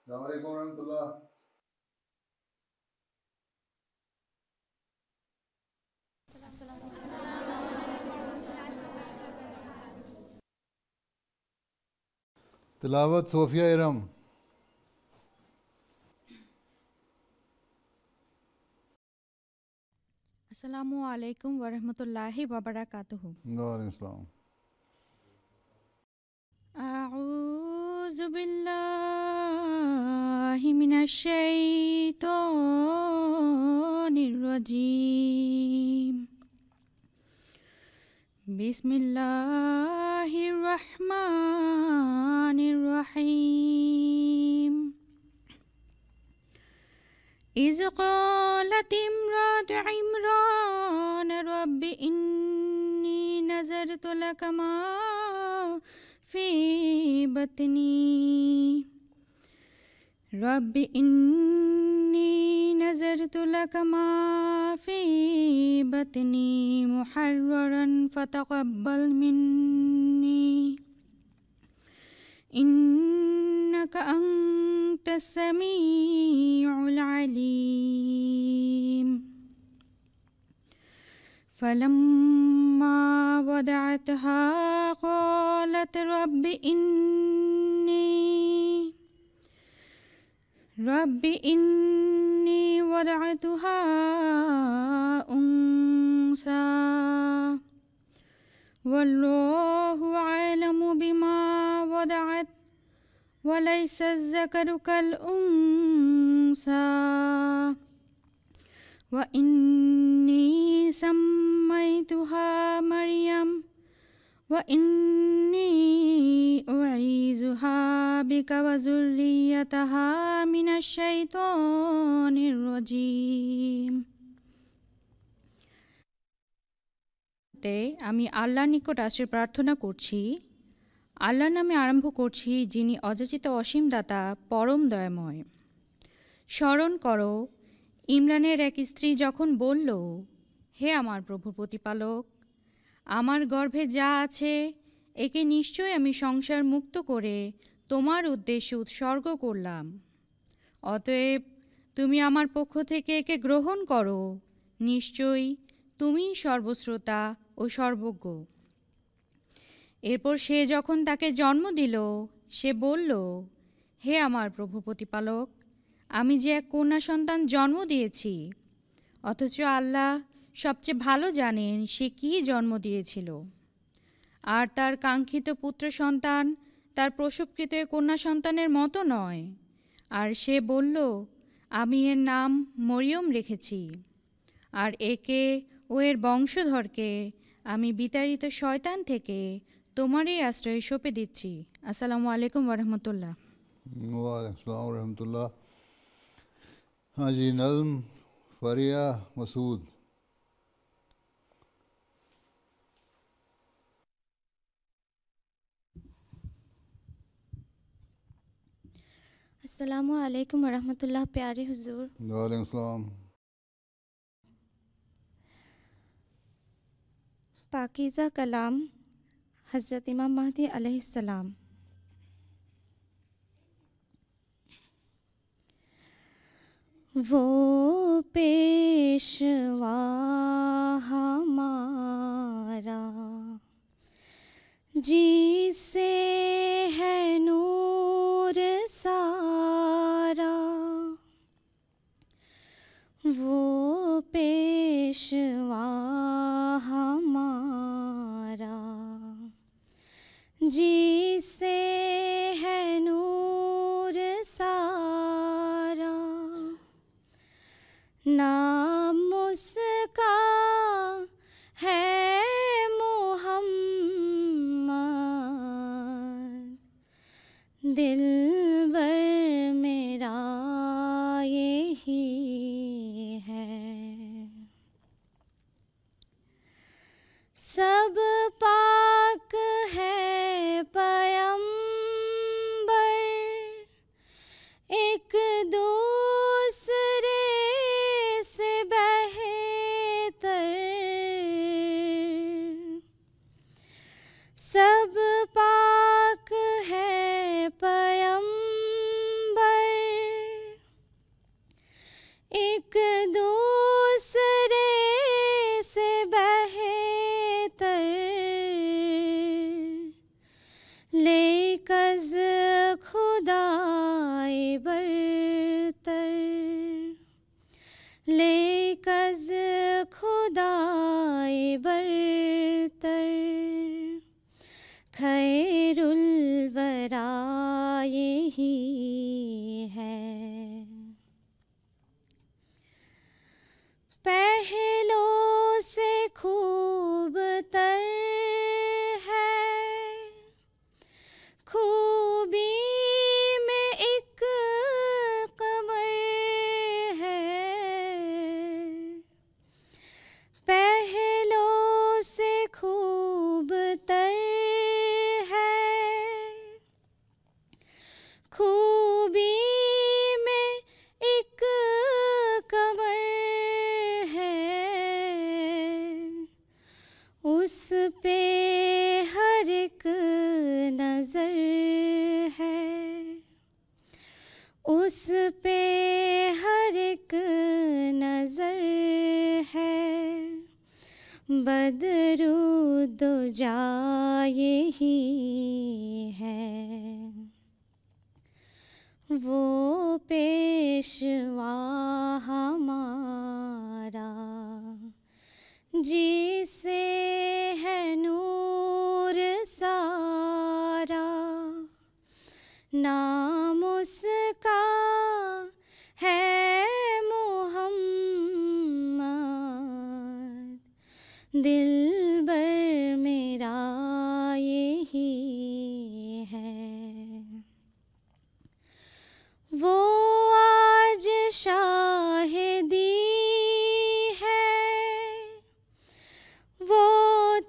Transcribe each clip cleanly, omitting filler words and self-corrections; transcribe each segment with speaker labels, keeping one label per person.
Speaker 1: السلام علیکم ورحمۃ اللہ. تلاوت صوفیہ ارم.
Speaker 2: السلام علیکم ورحمۃ اللہ وبرکاتہ.
Speaker 1: وعلیکم السلام.
Speaker 2: اعوذ باللہ من الشیطان الرجیم. بسم اللہ الرحمن الرحیم. اذ قالت امرأة عمران رب انی نذرت لک ما فی بطنی رب انی نذرت لک ما فی بطنی محررا فتقبل منی انک انت السمیع العلیم. فلما وضعتها قالت رب انی وضعتها انثى واللہ اعلم بما وضعت ولیس الذکر کالانثى وإنی سمیتها مریم وإنی أعیذها بک وذریتها من الشیطان الرجیم. আমি আল্লাহর নিকট আশ্রয় প্রার্থনা করছি। আল্লাহর নামে আরম্ভ করছি, যিনি অযাচিত অসীম দাতা, পরম দয়াময়। স্মরণ করো, ইমরানের এক স্ত্রী যখন বলল, হে আমার প্রভুর প্রতিপালক, আমার গর্ভে যা আছে একে নিশ্চয় আমি সংসার মুক্ত করে তোমার উদ্দেশ্যে উৎসর্গ করলাম। অতএব তুমি আমার পক্ষ থেকে একে গ্রহণ করো, নিশ্চয়ই তুমিই সর্বশ্রোতা ও সর্বজ্ঞ। এরপর সে যখন তাকে জন্ম দিল, সে বলল, হে আমার প্রভু প্রতিপালক, আমি যে এক কন্যা সন্তান জন্ম দিয়েছি, অথচ আল্লাহ সবচেয়ে ভালো জানেন সে কী জন্ম দিয়েছিল। আর তার কাঙ্ক্ষিত পুত্র সন্তান তার প্রসবকৃত কন্যা সন্তানের মতো নয়। আর সে বলল, আমি এর নাম মরিয়ম রেখেছি, আর একে ও এর বংশধরকে আমি বিতাড়িত শয়তান থেকে তোমারই আশ্রয়ে সঁপে দিচ্ছি। আসসালামু আলাইকুম ওরহমতুল্লাহ।
Speaker 1: وعلیکم السلام ورحمۃ اللہ. ہاں جی، نظم فریہ مسعود.
Speaker 3: السلام علیکم ورحمۃ اللہ. پیارے حضور،
Speaker 1: وعلیکم السلام.
Speaker 3: پاکیزہ کلام حضرت امام مہدی علیہ السلام. وہ پیشوا ہمارا جس سے ہے نور سارا، وہ پیشوا ہمارا جس سے ہے نور سارا، نام اس کا ہے محمد، دلبر میرا یہی ہے، سب پاک ہے پیمبر، ایک دوسرے سے ایک دوسرے سے بہتر لیک از خدائے برتر، لیک از خدائے برتر، خیر الورا یہی ہے۔ پہلوں سے خوب تر ہے، خوبی میں ایک قمر ہے، پہلوں سے خوب تر ہے، خوبی میں ایک قمر ہے، اس پہ ہر ایک نظر ہے، اس پہ ہر ایک نظر ہے، بدرو دجا یہی ہے۔ وہ پیشوا ہمارا جسے ہے نور سارا، نام اس کا ہے محمد، دلبر میرا یہی ہے۔ وہ آج شاہدی ہے، وہ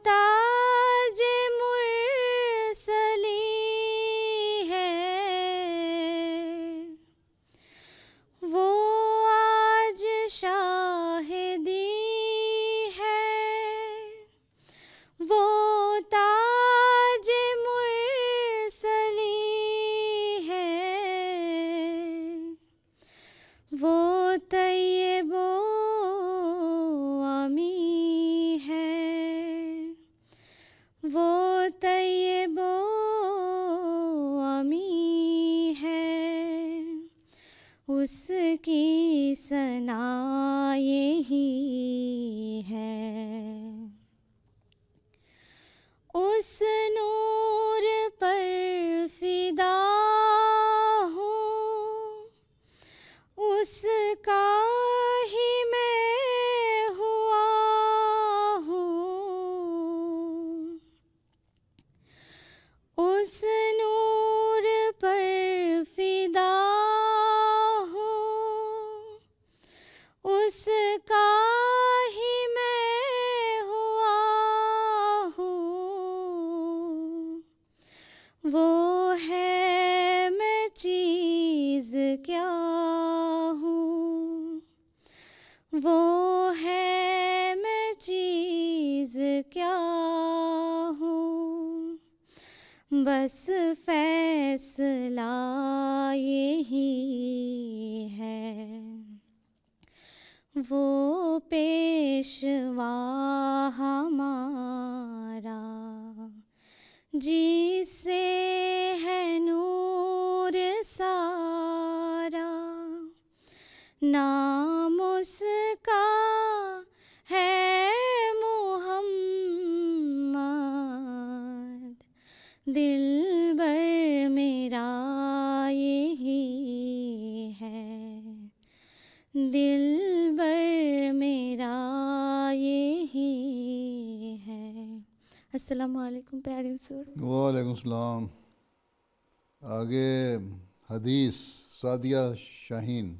Speaker 3: تاج مرسلی ہے، وہ آج شاہدی ہے، وہ تاج مرسلی ہے، وہ طیب و امی ہے، وہ طیب و امی ہے، اس کی ثنا یہی ہے۔ اس نور پر فدا ہوں، اس کا ہی میں ہوا ہوں، اس نور پر فدا ہوں، اس کا ہی میں ہوا ہوں، وہ ہے میں چیز کیا ہوں، وہ ہے میں چیز کیا ہوں، بس فیصلہ یہی ہے۔ وہ پیشوا ہمارا جسے ہے نور سارا، نام اس کا ہے محمد، دلبر میرا یہی ہے، دلبر میرا یہی ہے۔ السلام علیکم پیارے حضور۔
Speaker 1: وعلیکم السلام۔ آگے حدیث سعدیہ شاہین۔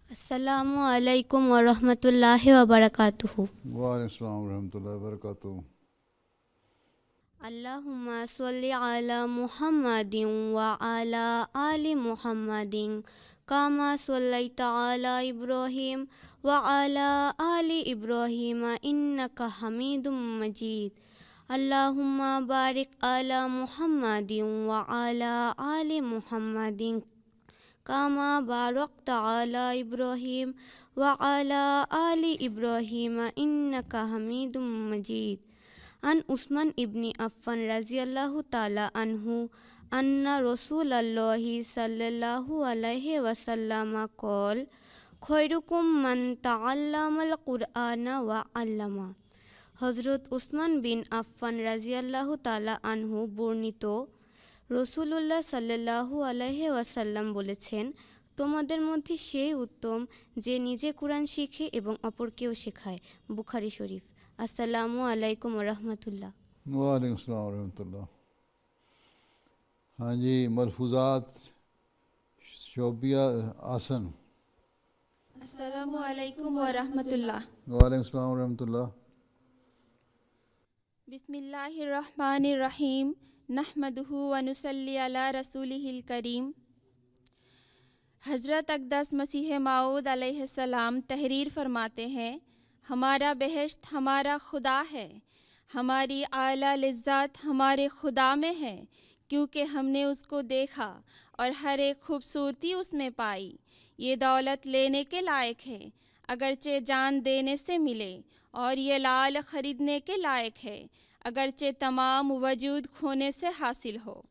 Speaker 4: السلام علیکم ورحمۃ اللہ وبرکاتہ۔
Speaker 1: وعلیکم السلام ورحمۃ اللہ وبرکاتہ۔
Speaker 4: اللہم صلی علی محمد وعلی آل محمد کما صلیت علی ابراہیم وعلی آل ابراہیم انک حمید مجید۔ اللہم بارک علی محمد وعلی آل محمد کما بارکت علی ابراہیم وعلی آل ابراہیم انک حمید مجید. عن عثمان ابن عفان رضی اللہ تعالی عنہ ان رسول اللہ صلی اللہ علیہ وسلم قال خیرکم من تعلم القرآن وعلمہ. হযরত উসমান বিন আফফান রাদিয়াল্লাহু তাআলা আনহু বর্ণিত, রাসূলুল্লাহ সাল্লাল্লাহু আলাইহি ওয়াসাল্লাম বলেছেন, তোমাদের মধ্যে সেই উত্তম যে নিজে কুরআন শিখে এবং অপরকেও শেখায়. বুখারী শরীফ. আসসালামু আলাইকুম ওয়া রাহমাতুল্লাহ.
Speaker 1: وعلیکم السلام ورحمۃ اللہ. ہاں جی، ملفوظات شعبیہ آسن.
Speaker 5: السلام علیکم ورحمۃ اللہ.
Speaker 1: وعلیکم السلام ورحمۃ اللہ.
Speaker 5: بسم اللہ الرحمن الرحیم. نحمدہ ونصلی علی رسولہ الکریم. حضرت اقدس مسیح موعود علیہ السلام تحریر فرماتے ہیں، ہمارا بہشت ہمارا خدا ہے، ہماری اعلیٰ لذت ہمارے خدا میں ہے، کیونکہ ہم نے اس کو دیکھا اور ہر ایک خوبصورتی اس میں پائی. یہ دولت لینے کے لائق ہے اگرچہ جان دینے سے ملے، اور یہ لال خریدنے کے لائق ہے اگرچہ تمام وجود کھونے سے حاصل ہو.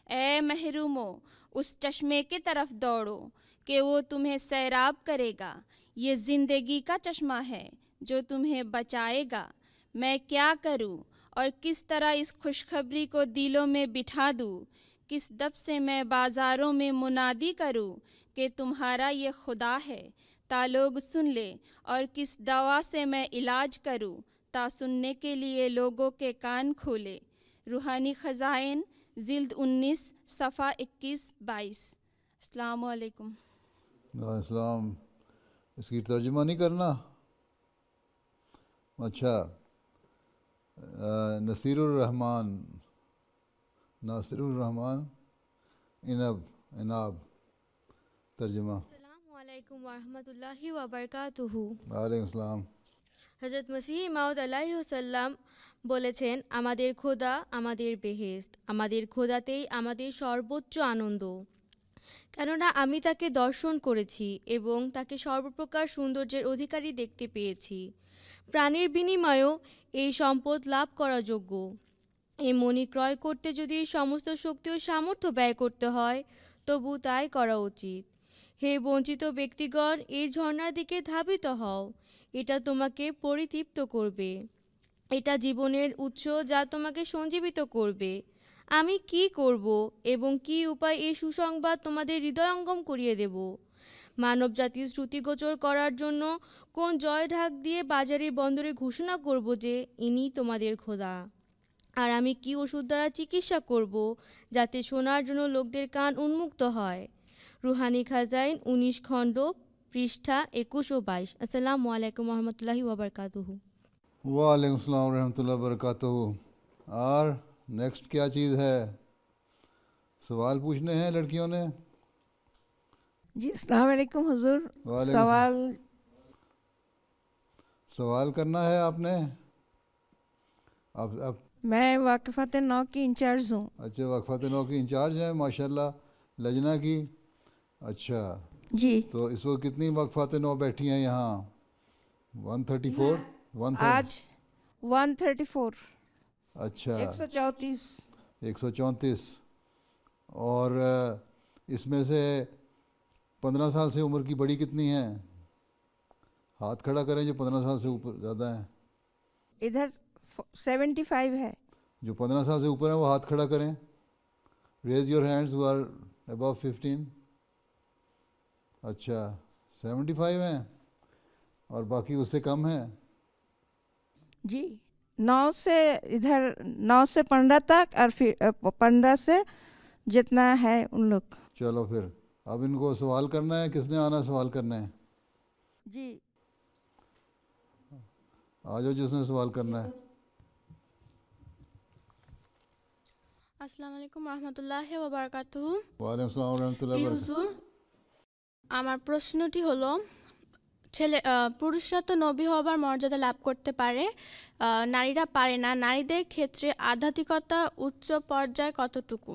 Speaker 5: اے محرومو، اس چشمے کی طرف دوڑو کہ وہ تمہیں سیراب کرے گا. یہ زندگی کا چشمہ ہے جو تمہیں بچائے گا. میں کیا کروں اور کس طرح اس خوشخبری کو دلوں میں بٹھا دوں؟ کس دب سے میں بازاروں میں منادی کروں کہ تمہارا یہ خدا ہے تا لوگ سن لے، اور کس دوا سے میں علاج کروں تا سننے کے لیے لوگوں کے کان کھولے. روحانی خزائن جلد 19 صفحہ 21-22. السلام علیکم.
Speaker 1: السلام. اس کی ترجمہ نہیں کرنا؟ اچھا. نصیر الرحمن اناب ترجمہ.
Speaker 6: السلام علیکم ورحمۃ اللہ وبرکاتہ.
Speaker 1: وعلیکم السلام.
Speaker 6: হযরত মসিহ মাউদ আলাইহিস সালাম বলেছেন, আমাদের খোদা আমাদের বেহেশত, আমাদের খোদাতেই আমাদের সর্বোচ্চ আনন্দ, কেননা আমি তাকে দর্শন করেছি এবং তাকে সর্বপ্রকার সৌন্দর্যের অধিকারী দেখতে পেয়েছি. প্রাণের বিনিময়েও এই সম্পদ লাভ করা যোগ্য. এই মণি ক্রয় করতে যদি সমস্ত শক্তি ও সামর্থ্য ব্যয় করতে হয়, তবু তাই করা উচিত. হে বঞ্চিত ব্যক্তিগণ, এই ঝর্ণার দিকে ধাবিত হও. এটা তোমাকে পরিতৃপ্ত করবে, এটা জীবনের উৎস যা তোমাকে সঞ্জীবিত করবে. আমি কি করব এবং কি উপায় এই সুসংবাদ তোমাদের হৃদয়ঙ্গম করিয়ে দেব? মানবজাতির শ্রুতিগোচর করার জন্য কোন জয় ঢাক দিয়ে বাজারে বন্দরে ঘোষণা করব যে ইনি তোমাদের খোদা? আর আমি কি ওষুধ দ্বারা চিকিৎসা করব যাতে শোনার জন্য লোকদের কান উন্মুক্ত হয়? রুহানি খাজাইন 19 খণ্ড পৃষ্ঠা 21 ও 22. আসসালামু আলাইকুম রহমতুল্লাহি ওয়াবারকাতুহু.
Speaker 1: وعلیکم السلام ورحمۃ اللہ وبرکاتہ. اور نیکسٹ کیا چیز ہے؟ سوال پوچھنے ہیں لڑکیوں نے؟
Speaker 7: جی السلام علیکم حضور.
Speaker 1: وعلیکم سوال کرنا ہے آپ نے؟ اب
Speaker 7: میں واقفات 9 کی انچارج ہوں.
Speaker 1: اچھا، وقفات 9 کی انچارج ہیں، ماشاءاللہ، لجنہ کی. اچھا
Speaker 7: جی
Speaker 1: تو اس وقت کتنی وقفات 9 بیٹھی ہیں یہاں؟ 134
Speaker 7: آج 134.
Speaker 1: اچھا
Speaker 7: 134.
Speaker 1: 134. اور اس میں سے 15 سال سے عمر کی بڑی کتنی ہیں؟ ہاتھ کھڑا کریں جو 15 سال سے اوپر زیادہ ہیں.
Speaker 7: ادھر 75 ہے.
Speaker 1: جو 15 سال سے اوپر ہیں وہ ہاتھ کھڑا کریں. Raise your hands who are above 15. اچھا 75 ہیں اور باقی اس سے کم ہیں.
Speaker 7: جی 9 سے ادھر 9 سے 15 تک اور پھر 15 سے جتنا ہے ان لوگ.
Speaker 1: چلو پھر اب ان کو سوال کرنا ہے. کس نے آنا سوال کرنا ہے؟
Speaker 7: جی
Speaker 1: آ جاؤ جس نے سوال کرنا ہے.
Speaker 8: আসসালামু আলাইকুম রহমতুল্লাহি ওয়া বারাকাতুহু.
Speaker 1: ওয়ালাইকুম আসসালাম ওয়া রাহমাতুল্লাহি ওয়া বারাকাতুহু.
Speaker 8: হুজুর, আমার প্রশ্নটি হলো, পুরুষরা তো নবী হবার মর্যাদা লাভ করতে পারে, নারীরা পারে না। নারীদের ক্ষেত্রে আধ্যাত্মিকতা উচ্চ পর্যায়ে কতটুকু?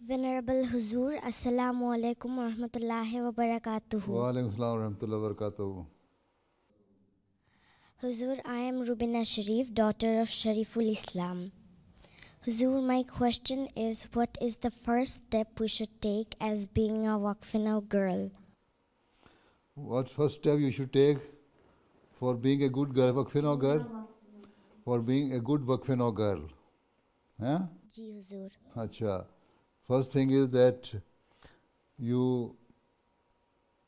Speaker 9: Venerable Huzur, Assalamu alaikum wa rahmatullahi wa barakatuhu.
Speaker 1: Wa alaikum assalam wa rahmatullahi wa barakatuhu.
Speaker 9: Huzur, I am Rubina Sharif, daughter of Shariful Islam. Huzur, my question is, what is the first step we should take as being a Waqfina girl?
Speaker 1: What first step you should take for being a good girl, Waqfina girl? For being a good Waqfina girl. Huh?
Speaker 9: Ji Huzur.
Speaker 1: Acha. First thing is that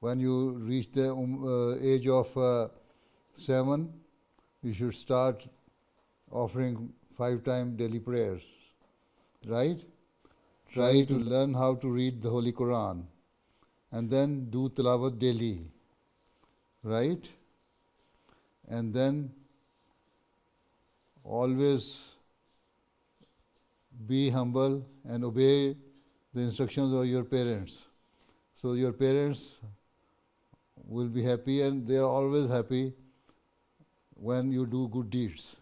Speaker 1: when you reach the age of 7, you should start offering 5-time daily prayers, right? Try to learn how to read the Holy Quran and then do tilawat daily, right? And then always be humble and obey the instructions of your parents. So your parents will be happy, and they are always happy when you do good deeds.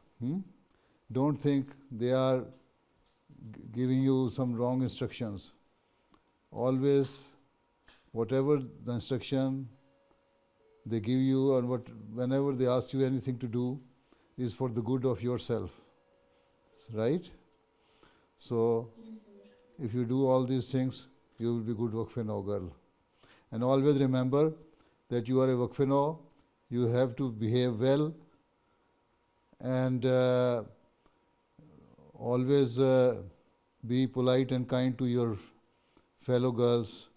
Speaker 1: Don't think they are giving you some wrong instructions. Always, whatever the instruction they give you and whenever they ask you anything to do is for the good of yourself, right? So if you do all these things, you will be good Waqfina girl. And always remember that you are a Waqfina, you have to behave well and always be polite and kind to your fellow girls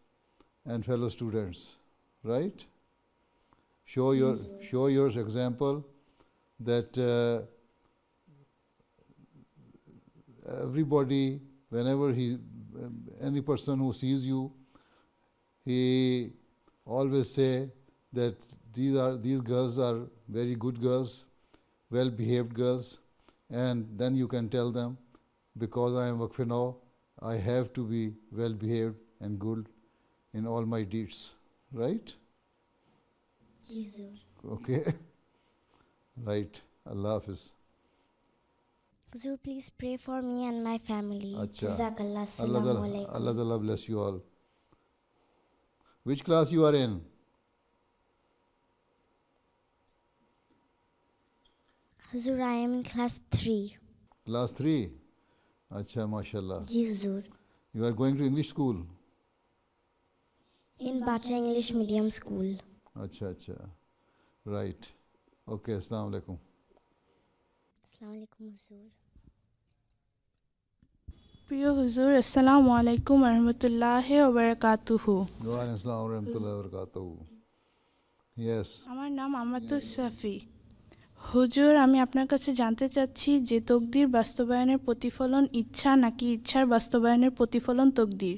Speaker 1: and fellow students, right? Show your example that everybody whenever any person who sees you, he always say that these girls are very good girls, well behaved girls, and then you can tell them, because I am Waqf Nau, I have to be well behaved and good in all my deeds, right?
Speaker 9: Jesus.
Speaker 1: Okay. Right. Allah Hafiz.
Speaker 9: Huzur, please pray for me and my family.
Speaker 1: Acha.
Speaker 9: Jazakallah.
Speaker 1: Allah
Speaker 9: Assalamu
Speaker 1: Ta'ala,
Speaker 9: alaikum.
Speaker 1: Allah Ta'ala bless you all. Which class you are in?
Speaker 9: Huzur, I am in class 3.
Speaker 1: Class 3. Acha, mashallah.
Speaker 9: Ji Huzur.
Speaker 1: You are going to English school?
Speaker 9: In Bacha English Medium School.
Speaker 1: Acha, acha. Right. Okay, Assalamu alaikum.
Speaker 9: Assalamu alaikum Huzur.
Speaker 8: প্রিয় হুজুর, আসসালামু আলাইকুম রহমতুল্লাহ ওবরাকাতুহু।
Speaker 1: Wa alaikum assalam wa rahmatullahi wa barakatuh. Yes.
Speaker 8: আমার নাম আমাতুস শাফি। হুজুর, আমি আপনার কাছে জানতে চাচ্ছি যে তকদির বাস্তবায়নের প্রতিফলন ইচ্ছা নাকি ইচ্ছার বাস্তবায়নের প্রতিফলন তকদির?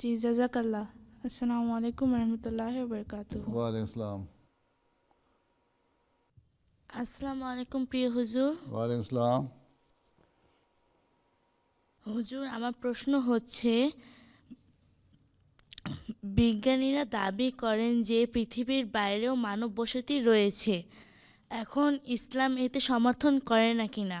Speaker 8: جی جزاک اللہ. السلام علیکم ورحمۃ اللہ وبرکاتہ.
Speaker 1: وعلیکم السلام.
Speaker 10: আসসালামু আলাইকুম প্রিয় হুজুর.
Speaker 1: ওয়ালাইকুম আসসালাম.
Speaker 10: হুজুর, আমার প্রশ্ন হচ্ছে, বিজ্ঞানীরা দাবি করেন যে পৃথিবীর বাইরেও মানব বসতি রয়েছে. এখন ইসলাম এতে সমর্থন করে নাকি না?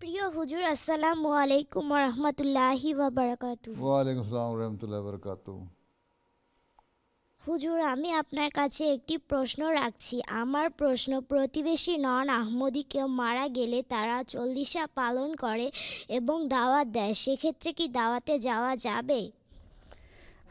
Speaker 9: প্রিয় হুজুর, আসসালামু আলাইকুম ওয়া রাহমাতুল্লাহি ওয়া বারাকাতুহু.
Speaker 1: ওয়ালাইকুম আসসালাম ওয়া রাহমাতুল্লাহি ওয়া বারাকাতুহু.
Speaker 9: হুজুর, আমি আপনার কাছে একটি প্রশ্ন রাখছি. আমার প্রশ্ন, প্রতিবেশী নন আহমদি কেউ মারা গেলে তারা চল্লিশা পালন করে এবং দাওয়াত দেয়, সেক্ষেত্রে কি দাওয়াতে যাওয়া যাবে?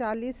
Speaker 11: 40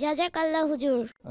Speaker 9: জাযাকাল্লাহ হুজুর.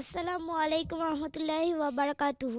Speaker 9: আসসালামু আলাইকুম ওয়া রাহমাতুল্লাহি ওয়া বারাকাতুহু.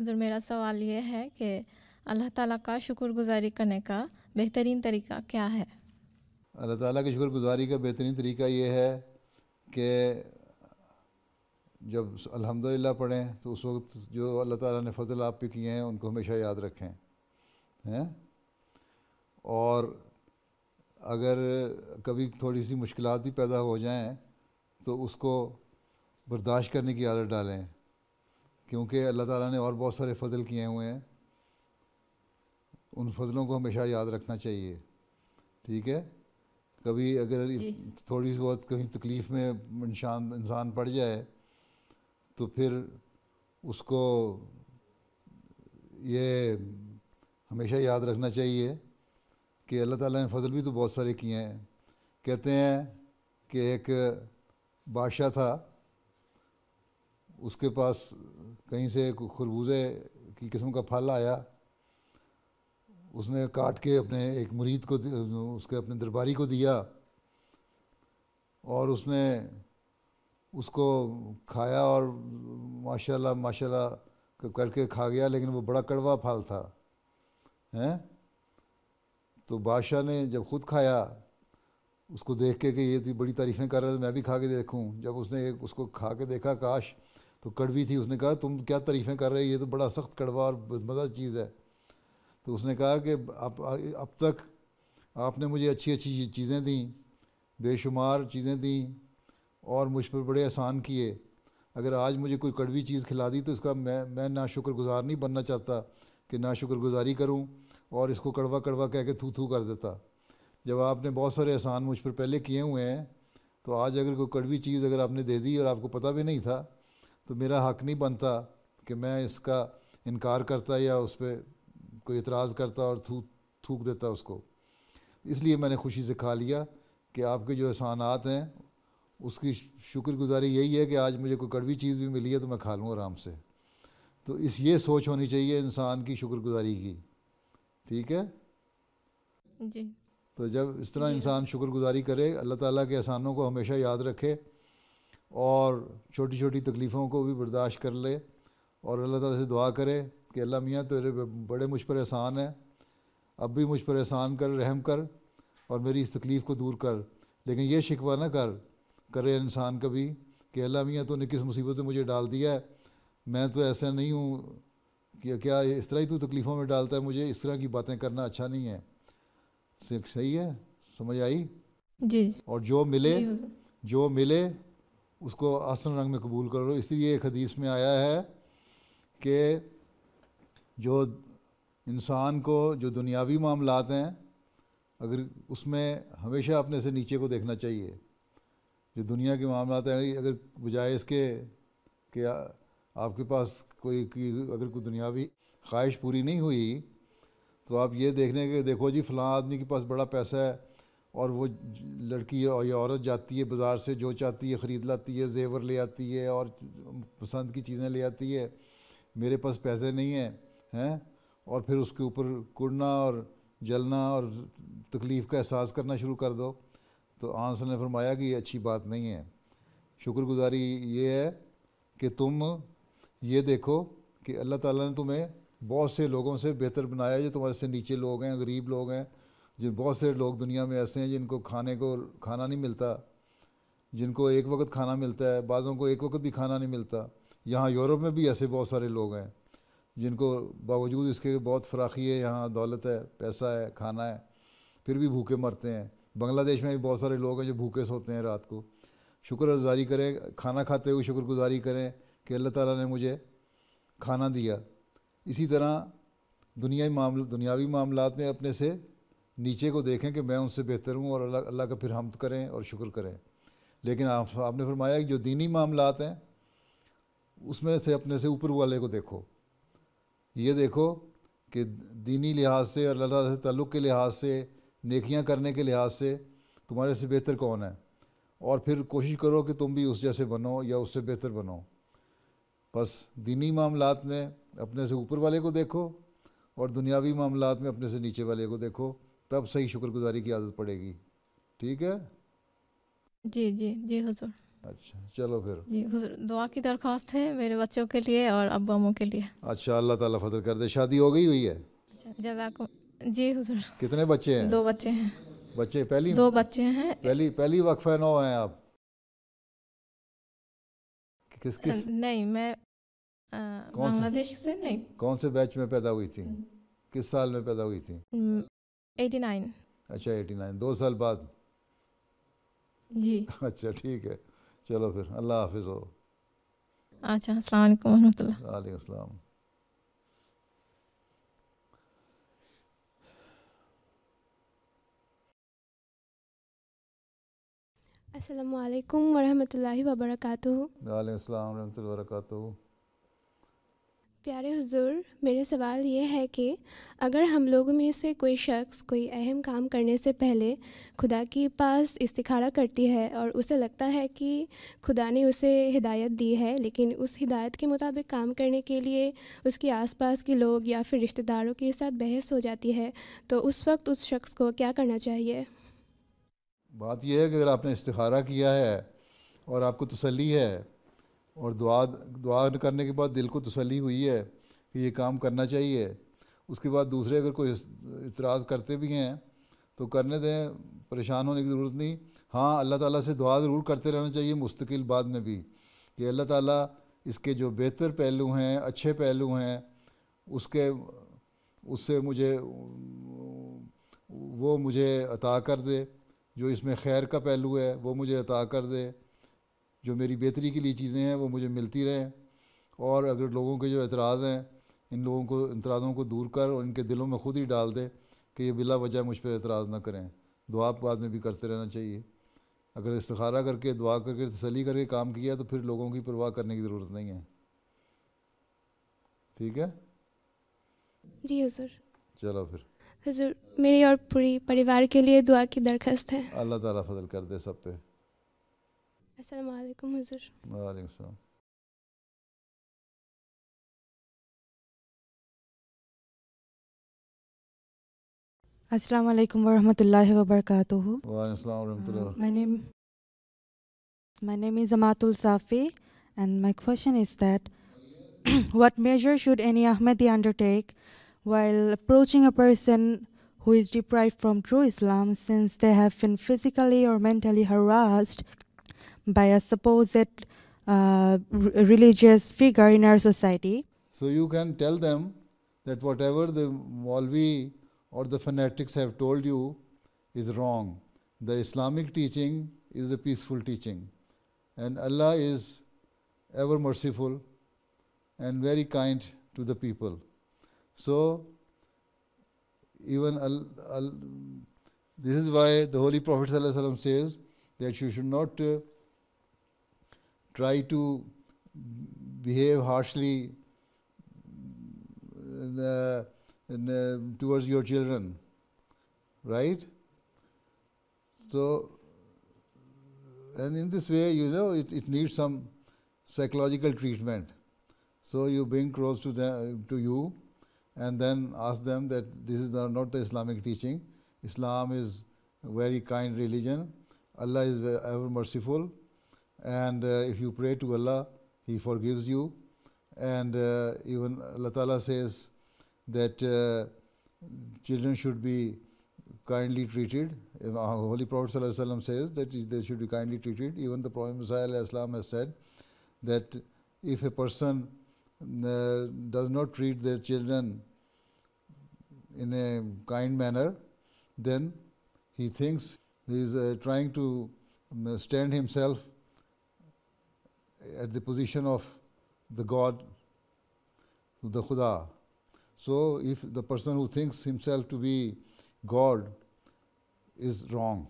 Speaker 12: حضور میرا سوال یہ ہے کہ اللہ تعالیٰ کا شکر گزاری کرنے کا بہترین طریقہ کیا ہے؟
Speaker 1: اللہ تعالیٰ کی شکر گزاری کا بہترین طریقہ یہ ہے کہ جب الحمدللہ پڑھیں تو اس وقت جو اللہ تعالیٰ نے فضل آپ پہ کیے ہیں ان کو ہمیشہ یاد رکھیں ہیں، اور اگر کبھی تھوڑی سی مشکلات بھی پیدا ہو جائیں تو اس کو برداشت کرنے کی عادت ڈالیں، کیونکہ اللہ تعالیٰ نے اور بہت سارے فضل کیے ہوئے ہیں، ان فضلوں کو ہمیشہ یاد رکھنا چاہیے، ٹھیک ہے؟ کبھی اگر تھوڑی سی بہت کہیں تکلیف میں انسان پڑ جائے تو پھر اس کو یہ ہمیشہ یاد رکھنا چاہیے کہ اللہ تعالیٰ نے فضل بھی تو بہت سارے کیے ہیں۔ کہتے ہیں کہ ایک بادشاہ تھا، اس کے پاس کہیں سے خربوزے کی قسم کا پھل آیا، اس نے کاٹ کے اپنے ایک مرید کو اس کے اپنے درباری کو دیا، اور اس نے اس کو کھایا اور ماشاءاللہ کر کے کھا گیا، لیکن وہ بڑا کڑوا پھل تھا ہیں۔ تو بادشاہ نے جب خود کھایا اس کو دیکھ کے کہ یہ تو بڑی تعریفیں کر رہا ہے، میں بھی کھا کے دیکھوں، جب اس نے اس کو کھا کے دیکھا کاش تو کڑوی تھی، اس نے کہا تم کیا تعریفیں کر رہے، یہ تو بڑا سخت کڑوا اور مزہ چیز ہے۔ تو اس نے کہا کہ اب تک آپ نے مجھے اچھی اچھی چیزیں دیں، بے شمار چیزیں دیں اور مجھ پر بڑے احسان کیے، اگر آج مجھے کوئی کڑوی چیز کھلا دی تو اس کا میں نا شکر گزار نہیں بننا چاہتا کہ نا شکر گزاری کروں اور اس کو کڑوا کڑوا کہہ کے تھو تھو کر دیتا۔ جب آپ نے بہت سارے احسان مجھ پر پہلے کیے ہوئے ہیں تو آج اگر کوئی کڑوی چیز اگر آپ نے دے دی اور آپ کو پتہ بھی نہیں تھا تو میرا حق نہیں بنتا کہ میں اس کا انکار کرتا یا اس پہ کوئی اعتراض کرتا اور تھوک دیتا اس کو۔ اس لیے میں نے خوشی سے کھا لیا کہ آپ کے جو احسانات ہیں اس کی شکر گزاری یہی ہے کہ آج مجھے کوئی کڑوی چیز بھی ملی ہے تو میں کھا لوں آرام سے۔ تو یہ سوچ ہونی چاہیے انسان کی شکر گزاری کی، ٹھیک ہے؟
Speaker 12: جی۔
Speaker 1: تو جب اس طرح انسان شکر گزاری کرے، اللہ تعالیٰ کے احسانوں کو ہمیشہ یاد رکھے اور چھوٹی چھوٹی تکلیفوں کو بھی برداشت کر لے اور اللہ تعالیٰ سے دعا کرے کہ اللہ میاں تیرے بڑے مجھ پر احسان ہے، اب بھی مجھ پر احسان کر، رحم کر اور میری اس تکلیف کو دور کر۔ لیکن یہ شکوہ نہ کرے انسان کبھی کہ اللہ میاں تو نے کس مصیبت میں مجھے ڈال دیا ہے، میں تو ایسا نہیں ہوں، کہ کیا اس طرح ہی تو تکلیفوں میں ڈالتا ہے مجھے، اس طرح کی باتیں کرنا اچھا نہیں ہے۔ صحیح ہے؟ سمجھ آئی؟
Speaker 12: جی۔
Speaker 1: اور جو ملے اس کو آسن رنگ میں قبول کرو۔ اس لیے ایک حدیث میں آیا ہے کہ جو انسان کو جو دنیاوی معاملات ہیں اگر اس میں ہمیشہ اپنے سے نیچے کو دیکھنا چاہیے، جو دنیا کے معاملات ہیں، اگر بجائے اس کے کہ آپ کے پاس اگر کوئی دنیاوی خواہش پوری نہیں ہوئی تو آپ یہ دیکھنے کے دیکھو جی فلاں آدمی کے پاس بڑا پیسہ ہے اور وہ لڑکی یا عورت جاتی ہے بازار سے جو چاہتی ہے خرید لاتی ہے، زیور لے آتی ہے اور پسند کی چیزیں لے آتی ہے، میرے پاس پیسے نہیں ہیں، اور پھر اس کے اوپر کڑنا اور جلنا اور تکلیف کا احساس کرنا شروع کر دو، تو آن صلی اللہ نے فرمایا کہ یہ اچھی بات نہیں ہے۔ شکر گزاری یہ ہے کہ تم یہ دیکھو کہ اللہ تعالیٰ نے تمہیں بہت سے لوگوں سے بہتر بنایا ہے، جو تمہارے سے نیچے لوگ ہیں، غریب لوگ ہیں، بہت سے لوگ دنیا میں ایسے ہیں جن کو کھانا نہیں ملتا، جن کو ایک وقت کھانا ملتا ہے، بعضوں کو ایک وقت بھی کھانا نہیں ملتا۔ یہاں یورپ میں بھی ایسے بہت سارے لوگ ہیں جن کو باوجود اس کے بہت فراخی ہے، یہاں دولت ہے، پیسہ ہے، کھانا ہے، پھر بھی بھوکے مرتے ہیں۔ بنگلہ دیش میں بھی بہت سارے لوگ ہیں جو بھوکے سوتے ہیں رات کو۔ شکر گزاری کریں، کھانا کھاتے ہوئے شکر گزاری کریں کہ اللہ تعالیٰ نے مجھے کھانا دیا۔ اسی طرح دنیاوی معاملات میں اپنے سے نیچے کو دیکھیں کہ میں ان سے بہتر ہوں اور اللہ کا پھر حمد کریں اور شکر کریں۔ لیکن آپ نے فرمایا کہ جو دینی معاملات ہیں اس میں سے اپنے سے اوپر والے کو دیکھو، یہ دیکھو کہ دینی لحاظ سے اور اللہ تعالیٰ سے تعلق کے لحاظ سے، نیکیاں کرنے کے لحاظ سے تمہارے سے بہتر کون ہے، اور پھر کوشش کرو کہ تم بھی اس جیسے بنو یا اس سے بہتر بنو۔ بس دینی معاملات میں اپنے سے اوپر والے کو دیکھو اور دنیاوی معاملات میں اپنے سے نیچے والے کو دیکھو، تب صحیح شکر گزاری کی عادت پڑے گی، ٹھیک ہے؟
Speaker 12: جی جی جی حضور۔
Speaker 1: اچھا چلو پھر
Speaker 12: جی حضور دعا کی درخواست ہے میرے بچوں کے لیے اور ابو اموں کے لیے.
Speaker 1: اچھا اللہ تعالیٰ فضل کر دے. شادی ہو گئی ہوئی ہے؟
Speaker 12: اچھا جزاکم. جی حضور.
Speaker 1: کتنے بچے ہیں؟
Speaker 12: 2 بچے ہیں.
Speaker 1: بچے پہلی
Speaker 12: 2 بچے ہیں.
Speaker 1: پہلی وقفہ نو ہیں آپ؟ کس
Speaker 12: نہیں میں بنگلہ دیش سے نہیں.
Speaker 1: کون سے بیچ میں پیدا ہوئی تھی؟ کس سال میں پیدا ہوئی تھی؟
Speaker 12: 89.
Speaker 1: اچھا 89 2 سال بعد.
Speaker 12: جی
Speaker 1: اچھا ٹھیک ہے چلو پھر اللہ حافظ ہو.
Speaker 12: اچھا السلام علیکم ورحمۃ اللہ.
Speaker 1: وعلیکم السلام.
Speaker 13: السلام علیکم ورحمۃ اللہ وبرکاتہ.
Speaker 1: وعلیکم السلام ورحمۃ اللہ وبرکاتہ.
Speaker 13: پیارے حضور میرا سوال یہ ہے کہ اگر ہم لوگوں میں سے کوئی شخص کوئی اہم کام کرنے سے پہلے خدا کے پاس استخارہ کرتی ہے اور اسے لگتا ہے کہ خدا نے اسے ہدایت دی ہے لیکن اس ہدایت کے مطابق کام کرنے کے لیے اس کے آس پاس کے لوگ یا پھر رشتہ داروں کے ساتھ بحث ہو جاتی ہے تو اس وقت اس شخص کو کیا کرنا چاہیے؟
Speaker 1: بات یہ ہے کہ اگر آپ نے استخارہ کیا ہے اور آپ کو تسلی ہے اور دعا کرنے کے بعد دل کو تسلی ہوئی ہے کہ یہ کام کرنا چاہیے، اس کے بعد دوسرے اگر کوئی اعتراض کرتے بھی ہیں تو کرنے دیں، پریشان ہونے کی ضرورت نہیں. ہاں اللہ تعالیٰ سے دعا ضرور کرتے رہنا چاہیے مستقل بعد میں بھی کہ اللہ تعالیٰ اس کے جو بہتر پہلو ہیں اچھے پہلو ہیں اس سے وہ مجھے عطا کر دے، جو اس میں خیر کا پہلو ہے وہ مجھے عطا کر دے، جو میری بہتری کے لیے چیزیں ہیں وہ مجھے ملتی رہیں. اور اگر لوگوں کے جو اعتراض ہیں اعتراضوں کو دور کر اور ان کے دلوں میں خود ہی ڈال دے کہ یہ بلا وجہ مجھ پہ اعتراض نہ کریں. دعا بعد میں بھی کرتے رہنا چاہیے. اگر استخارہ کر کے دعا کر کے تسلی کر کے کام کیا تو پھر لوگوں کی پرواہ کرنے کی ضرورت نہیں ہے. ٹھیک ہے
Speaker 13: جی حضور.
Speaker 1: چلو پھر
Speaker 13: حضور میری اور پوری پریوار کے لیے دعا کی درخواست ہے.
Speaker 1: اللہ تعالیٰ فضل کر دے سب پہ.
Speaker 13: السلام علیکم حضور.
Speaker 1: وعلیکم السلام.
Speaker 14: السلام علیکم ورحمۃ اللہ وبرکاتہ.
Speaker 1: وعلیکم السلام ورحمۃ اللہ.
Speaker 14: My name is Amatul Safi and my question is that what measure should any Ahmadi undertake while approaching a person who is deprived from true Islam since they have been physically or mentally harassed by a supposed religious figure in our society?
Speaker 1: So you can tell them that whatever the Maulvi or the fanatics have told you is wrong. The Islamic teaching is a peaceful teaching and Allah is ever merciful and very kind to the people. So even this is why the Holy Prophet ﷺ says that you should not try to behave harshly towards your children, right? So, and in this way, it needs some psychological treatment. So you bring close to you and then ask them that this is not the Islamic teaching. Islam is a very kind religion. Allah is ever merciful. And if you pray to Allah, He forgives you. And even Allah Ta'ala says that children should be kindly treated. Holy Prophet ﷺ says that they should be kindly treated. Even the Prophet Messiah has said that if a person does not treat their children in a kind manner, then he thinks he is trying to stand himself at the position of the God, the Khuda. So if the person who thinks himself to be God is wrong,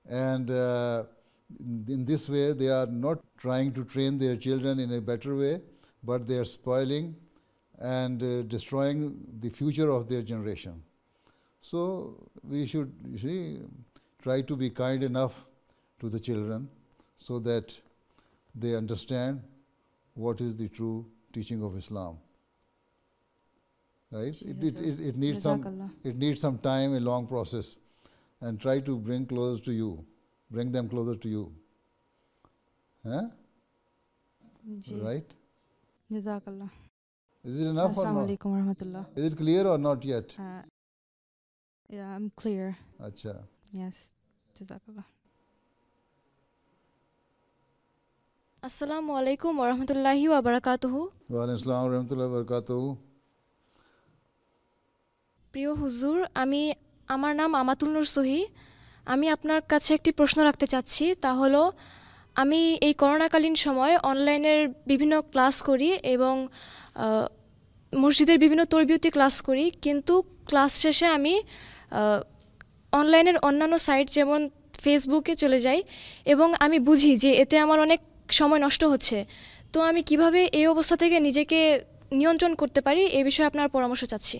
Speaker 1: and in this way they are not trying to train their children in a better way, but they are spoiling and destroying the future of their generation. So we should try to be kind enough to the children so that they understand what is the true teaching of Islam. Right? It needs some time, a long process, and try to bring them closer to you. Huh?
Speaker 14: G
Speaker 1: Right?
Speaker 14: جزاک اللہ.
Speaker 1: Is it enough or
Speaker 14: السلام
Speaker 1: not?
Speaker 14: علیکم ورحمۃ اللہ.
Speaker 1: Is it clear or not yet?
Speaker 14: Yeah, I'm clear.
Speaker 1: اچھا.
Speaker 14: Yes. جزاک اللہ.
Speaker 15: السلام علیکم ورحمۃ اللہ وبرکاتہ.
Speaker 1: وعلیکم السلام ورحمۃ اللہ وبرکاتہ.
Speaker 15: প্রিয় হুজুর, আমার নাম আমাতুল নূর সহি. আমি আপনার কাছে একটি প্রশ্ন রাখতে চাচ্ছি, তা হলো আমি এই করোনাকালীন সময় অনলাইনের বিভিন্ন ক্লাস করি এবং মসজিদের বিভিন্ন তরবিয়তি ক্লাস করি, কিন্তু ক্লাস শেষে আমি অনলাইনের অন্যান্য সাইট যেমন ফেসবুকে চলে যাই এবং আমি বুঝি যে এতে আমার অনেক সময় নষ্ট হচ্ছে. তো আমি কিভাবে এই অবস্থা থেকে নিজেকে নিয়ন্ত্রণ করতে পারি এই বিষয়ে আপনার পরামর্শ চাচ্ছি.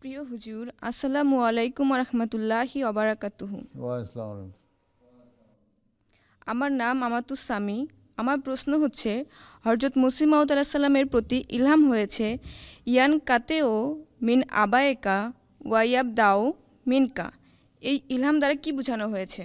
Speaker 16: প্রিয় হুজুর, আসসালামু আলাইকুম রহমতুল্লাহি ওবারাকাতুহু. আমার নাম আমাতুস সামি. আমার প্রশ্ন হচ্ছে, হযরত মুসিহ মাউদ আলাইহিস সালামের প্রতি ইলহাম হয়েছে ইয়ান কাতেও মিন আবায়েকা ওয়াইয়াব দাও মিনকা, এই ইলহাম দ্বারা কি বোঝানো হয়েছে?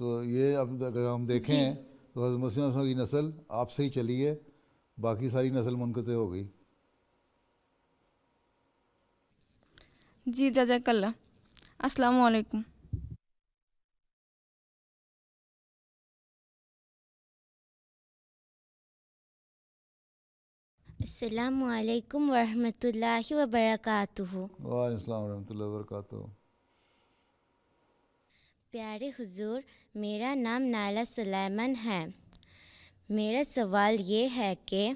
Speaker 1: تو یہ اب اگر ہم دیکھیں تو حضرت مسیح علیہ السلام کی نسل آپ سے ہی چلی ہے، باقی ساری نسل منقطع ہو گئی.
Speaker 16: جی جزاک اللہ. السلام علیکم.
Speaker 9: السلام علیکم ورحمۃ اللہ وبرکاتہ.
Speaker 1: وعلیکم السلام ورحمۃ اللہ وبرکاتہ.
Speaker 9: پیارے حضور، میرا نام نائلہ سلیمان ہے. میرا سوال یہ ہے کہ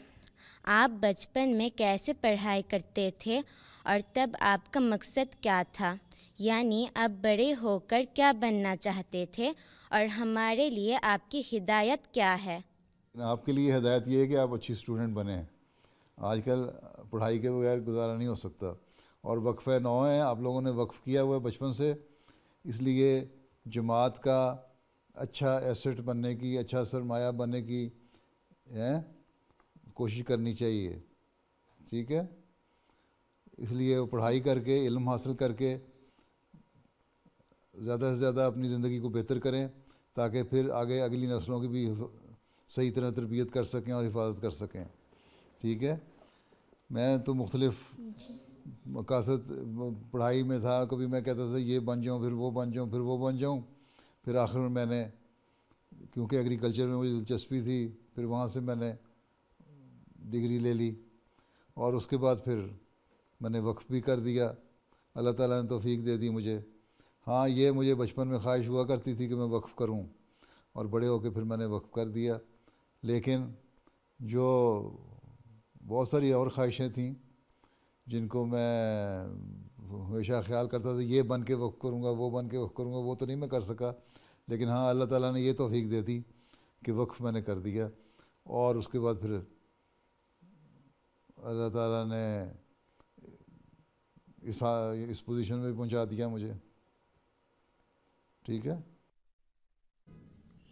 Speaker 9: آپ بچپن میں کیسے پڑھائی کرتے تھے اور تب آپ کا مقصد کیا تھا؟ یعنی آپ بڑے ہو کر کیا بننا چاہتے تھے اور ہمارے لیے آپ کی ہدایت کیا ہے؟
Speaker 1: آپ کے لیے ہدایت یہ ہے کہ آپ اچھی اسٹوڈنٹ بنیں. آج کل پڑھائی کے بغیر گزارا نہیں ہو سکتا، اور وقفہ نو ہے، آپ لوگوں نے وقف کیا ہوا ہے بچپن سے، اس لیے جماعت کا اچھا ایسٹ بننے کی، اچھا سرمایہ بننے کی کوشش کرنی چاہیے. ٹھیک ہے؟ اس لیے پڑھائی کر کے، علم حاصل کر کے زیادہ سے زیادہ اپنی زندگی کو بہتر کریں، تاکہ پھر آگے اگلی نسلوں کی بھی صحیح طرح تربیت کر سکیں اور حفاظت کر سکیں. ٹھیک ہے؟ میں تو مختلف مقاصد پڑھائی میں تھا. کبھی میں کہتا تھا یہ بن جاؤں، پھر وہ بن جاؤں، پھر وہ بن جاؤں. پھر آخر میں نے، کیونکہ ایگریکلچر میں مجھے دلچسپی تھی، پھر وہاں سے میں نے ڈگری لے لی، اور اس کے بعد پھر میں نے وقف بھی کر دیا. اللہ تعالیٰ نے توفیق دے دی مجھے. ہاں، یہ مجھے بچپن میں خواہش ہوا کرتی تھی کہ میں وقف کروں، اور بڑے ہو کے پھر میں نے وقف کر دیا. لیکن جو بہت ساری اور خواہشیں تھیں جن کو میں ہمیشہ خیال کرتا تھا یہ بن کے وقف کروں گا، وہ بن کے وقف کروں گا، وہ تو نہیں میں کر سکا. لیکن ہاں، اللہ تعالیٰ نے یہ توفیق دے دی کہ وقف میں نے کر دیا، اور اس کے بعد پھر اللہ تعالیٰ نے اس پوزیشن میں پہنچا دیا مجھے. ٹھیک ہے؟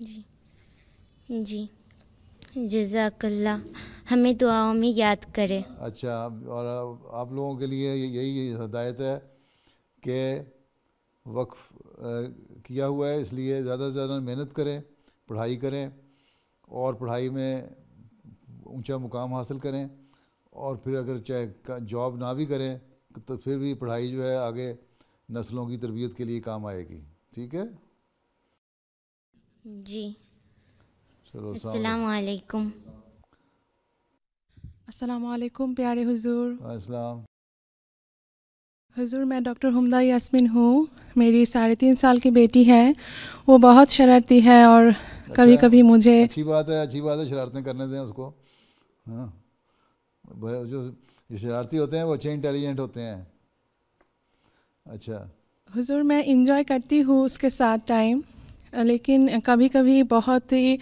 Speaker 9: جی جی جزاک اللہ. ہمیں دعاؤں میں یاد کرے.
Speaker 1: اچھا، اور آپ لوگوں کے لیے یہی ہدایت ہے کہ وقف کیا ہوا ہے، اس لیے زیادہ سے زیادہ محنت کریں، پڑھائی کریں، اور پڑھائی میں اونچا مقام حاصل کریں. اور پھر اگر چاہے جاب نہ بھی کریں تو پھر بھی پڑھائی جو ہے آگے نسلوں کی تربیت کے لیے کام آئے گی. ٹھیک ہے؟
Speaker 9: جی.
Speaker 1: چلو،
Speaker 9: السلام علیکم.
Speaker 17: السلام علیکم پیارے حضور.
Speaker 1: السلام.
Speaker 17: حضور، میں ڈاکٹر حمدہ یاسمین ہوں. میری 3.5 سال کی بیٹی ہے، وہ بہت شرارتی ہے، اور کبھی کبھی مجھے
Speaker 1: اچھی بات ہے شرارتیں کرنے دیں اس کو. ہاں، جو شرارتی ہوتے ہیں وہ اچھے انٹیلیجنٹ ہوتے ہیں. اچھا
Speaker 17: حضور، میں انجوائے کرتی ہوں اس کے ساتھ ٹائم، لیکن کبھی کبھی بہت ہی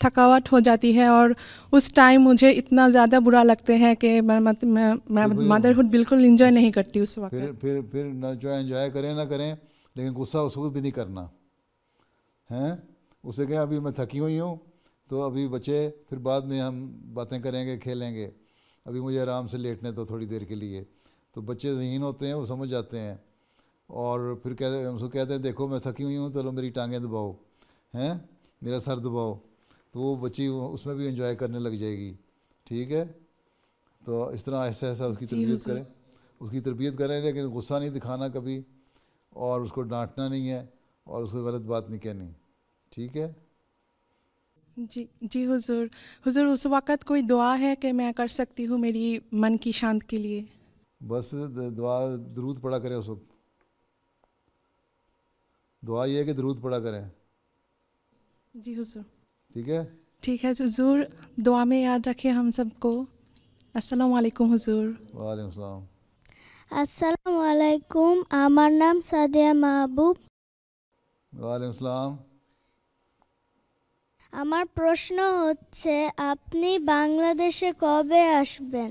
Speaker 17: تھکاوٹ ہو جاتی ہے، اور اس ٹائم مجھے اتنا زیادہ برا لگتے ہیں کہ میں مدرہڈ بالکل انجوائے نہیں کرتی اس وقت.
Speaker 1: پھر نہ جو انجوائے کریں نہ کریں، لیکن غصہ اس وقت بھی نہیں کرنا ہیں. اسے کہیں ابھی میں تھکی ہوئی ہوں، تو ابھی بچے پھر بعد میں ہم باتیں کریں گے، کھیلیں گے، ابھی مجھے آرام سے لیٹنے تو تھوڑی دیر کے لیے. تو بچے ذہین ہوتے ہیں، وہ سمجھ جاتے ہیں، اور پھر ہم سے کہتے ہیں دیکھو میں تھکی ہوئی ہوں، چلو میری ٹانگیں دباؤ، ہیں میرا سر دباؤ. تو وہ بچی اس میں بھی انجوائے کرنے لگ جائے گی. ٹھیک ہے؟ تو اس طرح ایسا اس کی تربیت کریں، لیکن غصہ نہیں دکھانا کبھی، اور اس کو ڈانٹنا نہیں ہے، اور اس کو غلط بات نہیں کہنی. ٹھیک ہے؟
Speaker 17: جی حضور. حضور، اس وقت کوئی دعا ہے کہ میں کر سکتی ہوں میری من کی شانت کے لیے؟
Speaker 1: بس دعا، درود پڑھا کریں اس وقت. دعا یہ ہے کہ درود پڑھا کریں.
Speaker 17: جی حضور.
Speaker 1: ٹھیک ہے؟
Speaker 17: ٹھیک ہے حضور، دعا میں یاد رکھیں ہم سب کو. السلام علیکم حضور.
Speaker 1: وعلیکم السلام.
Speaker 18: আসসালামু আলাইকুম, আমার নাম সাদিয়া মাহবুব.
Speaker 1: ওয়ালাইকুম আসসালাম.
Speaker 18: আমার প্রশ্ন হচ্ছে আপনি বাংলাদেশে কবে আসবেন?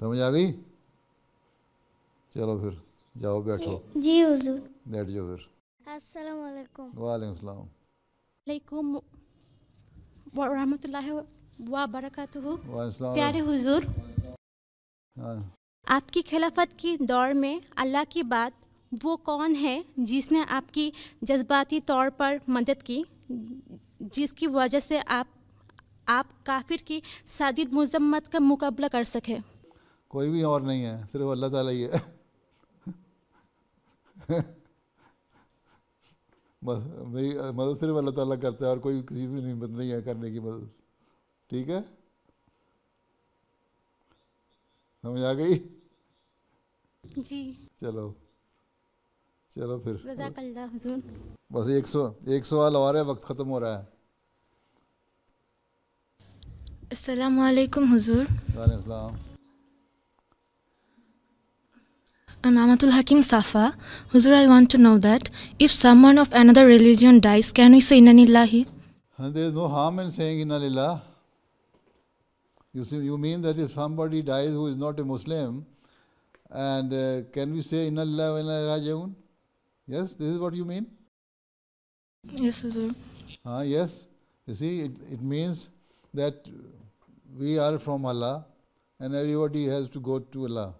Speaker 1: سمجھ آ گئی؟ چلو پھر جاؤ بیٹھو.
Speaker 18: جی حضور.
Speaker 1: بیٹھ جاؤ پھر.
Speaker 18: السلام علیکم.
Speaker 1: وعلیکم السلام.
Speaker 19: علیکم ورحمۃ اللہ وبرکاتہ.
Speaker 1: وعلیکم السلام.
Speaker 19: پیارے حضور، آپ کی خلافت کی دور میں اللہ کی بات وہ کون ہے جس نے آپ کی جذباتی طور پر مدد کی، جس کی وجہ سے آپ کافر کی صادر مذمت کا مقابلہ کر سکے؟
Speaker 1: کوئی بھی اور نہیں ہے، صرف اللہ تعالیٰ ہی ہے. میری مدد صرف اللہ تعالیٰ کرتا ہے اور کوئی کسی بھی نہیں ہے کرنے کی مدد. ٹھیک ہے؟ سمجھ آ گئی؟
Speaker 19: جی.
Speaker 1: چلو پھر.
Speaker 19: جزاک اللہ حضور.
Speaker 1: بس ایک سوال اور ہے، وقت ختم ہو رہا ہے.
Speaker 20: السلام علیکم حضور.
Speaker 1: وعلیکم السلام.
Speaker 20: I'm Amatul Hakim Safa. Huzur, I want to know that if someone of another religion dies, can we say Inna Lillahi?
Speaker 1: There is no harm in saying Inna Lillah. You mean that if somebody dies who is not a Muslim, and can we say Inna Lillahi wa Inna Ilaihi Raji'un? Yes, this is what you mean?
Speaker 20: Yes, Huzur.
Speaker 1: Yes. You see, it means that we are from Allah and everybody has to go to Allah.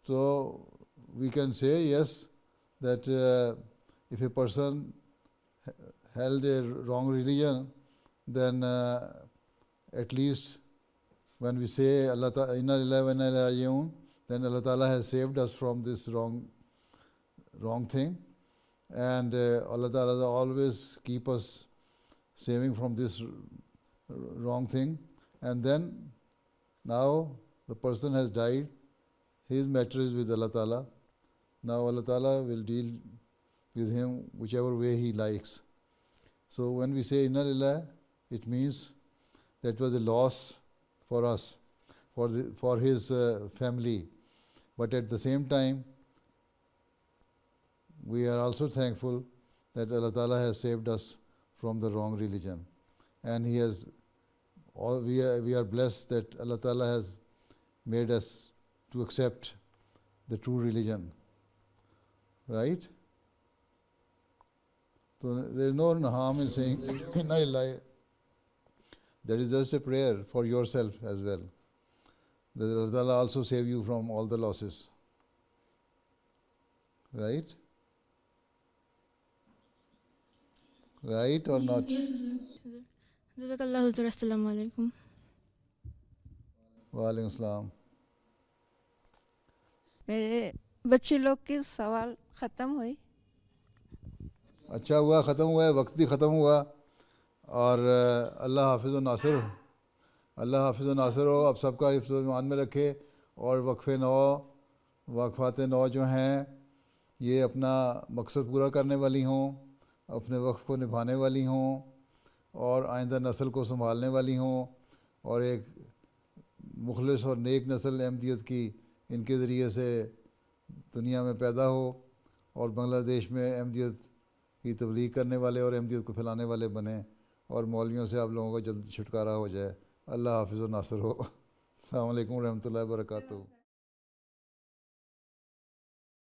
Speaker 1: So we can say yes that if a person held a wrong religion, then at least when we say Allah Ta'ala Inna Lillahi wa Inna Ilaihi Raji'un, then Allah Ta'ala has saved us from this wrong thing, and Allah Ta'ala always keep us saving from this wrong thing. And then now the person has died, his matter is with Allah Ta'ala. Now Allah Ta'ala will deal with him whichever way he likes. So when we say Inna Lillahi, it means that was a loss for us, for his family. But at the same time, we are also thankful that Allah Ta'ala has saved us from the wrong religion. And we are blessed that Allah Ta'ala has made us to accept the true religion. Right? So there is no harm in saying Inna Lillahi. That is just a prayer for yourself as well, that Allah Ta'ala also save you from all the losses. Right? Right or not?
Speaker 20: Yes, Jazakallah Huzur. Assalamu alaikum.
Speaker 1: وعلیکم السلام.
Speaker 7: میرے بچے لوگ کے سوال ختم ہوئے.
Speaker 1: اچھا ہوا، ختم ہوا ہے، وقت بھی ختم ہوا. اور اللہ حافظ و ناصر ہو. اللہ حافظ و ناصر ہو، اب سب کا حفظ و ایمان میں رکھے. اور وقفات نو جو ہیں یہ اپنا مقصد پورا کرنے والی ہوں، اپنے وقف کو نبھانے والی ہوں، اور آئندہ نسل کو سنبھالنے والی ہوں، اور ایک مخلص اور نیک نسل احمدیت کی ان کے ذریعے سے دنیا میں پیدا ہو، اور بنگلہ دیش میں احمدیت کی تبلیغ کرنے والے اور احمدیت کو پھیلانے والے بنیں، اور مولویوں سے آپ لوگوں کا جلد چھٹکارا ہو جائے. اللہ حافظ و ناصر ہو. السلام علیکم ورحمۃ اللہ وبرکاتہ.